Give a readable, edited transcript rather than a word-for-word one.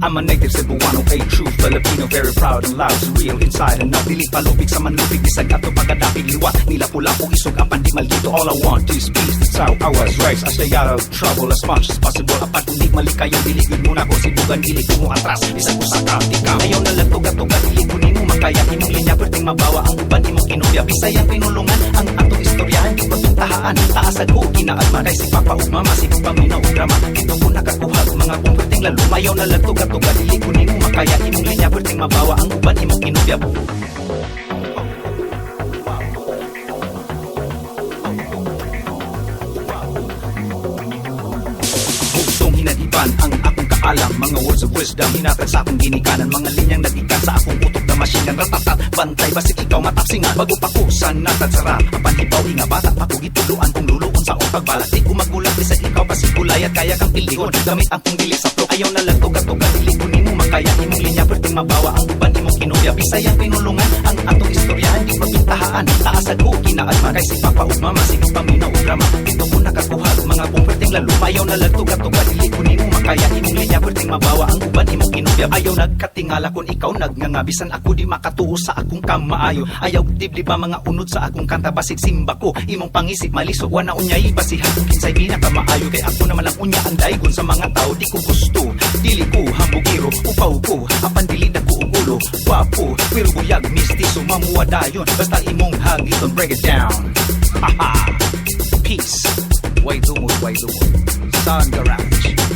I'm a native Cebuano, a true Filipino, very proud and loud, real inside and out. Dili palupig sa manlupig, bisag ato pagkadapig liwat. Nila pula po isog apan di maldito. All I want is peace, that's how I was raised. I stay out of trouble as much as possible. Apat hindi malikayan, diligid muna ko sibugan, dili ko mo atras. Isa ko sa kapika, ayaw na lang tugat-tugat, dili ko ni mo makaya. Imong linya, perting mabawa ang uban, imong kinubya. Bisayang pinulungan, ang atong istoryahan, di pagtuntahaan. Taasag ko, kinaagma, kay si Papa ug Mama, si paminaw ug drama. Ito ko nakakuha, mga kong perting lalo. Ayaw na lang tugat-tugat, dili ko ni mo makaya. Imong linya, perting mabawa ang uban, imong kinubya. Hinadiban ang akong kaalam, mga words of wisdom hinatag sa akong ginikanan, mga linyang nagikan sa akong utok na masinan. Ratatat, bantay, basig ikaw matapsingan. Bago pa ko sa natatsara, apan hibaw nga bata pa ko gituluan kung luluon sa akong pagbalat. Di ko magulat, bisag ikaw basig kulayat, kaya kang pilikon gamit ang kong dili sa flow. Ayaw na lang tugat-tugat, dili ko nimo makaya. Imong linya, perting mabawa ang uban, imong kinubya. Bisayang pinulungan, ang atong istoryahan, di pagpintahaan. Taasag ko, kinaagma, kay si Papa ug Mama, si paminaw ug drama. Ito ko nakakuha, mga kong perting lalo. Ayaw na lang tugat-tugat, dili ko nimo makaya. Imong linya, perting mabawa ang uban, imong kinubya. Ayaw nagkatingala kun ikaw nagngangabisan, ako di makatuo sa akong kamaayo. Ayaw dibli ba mga unod sa akong kanta, basig simba ko imong pangisip malisod. Wana unyay basihan kung kinsay pinakamaayo, kay ako naman lang unya ang daygon sa mga tao. Di ko gusto, dili ko hambugiro, upaw ko apan dili na ko ugulo. Wapo, pero buyag mistiso, mamuwa dayon basta imong hagiton. Break it down, haha. Peace, way dumod, Sound Garage.